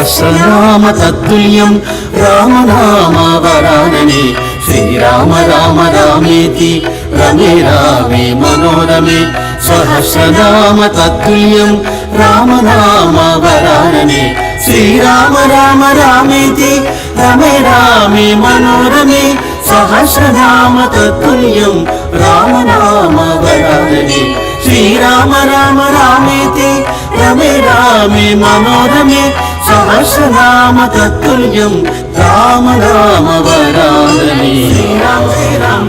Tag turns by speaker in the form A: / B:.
A: సహస్రనామ తత్తుల్యం రామనామ వరాననే శ్రీరామ రామ రామేతి రమే రామే మనోరమే సహస్రనామ తత్తుల్యం రామనామ వరాననే శ్రీరామ రామ రామేతి రమే రామే మనోరమే సహస్రనామ తత్తుల్యం రామనామ వరాననే శ్రీరామ రామ రామేతి రమే రామే మనోరమే సహస్రనామ తత్తుల్యం రామనామ వరాననే శ్రీరామ శ్రీరామ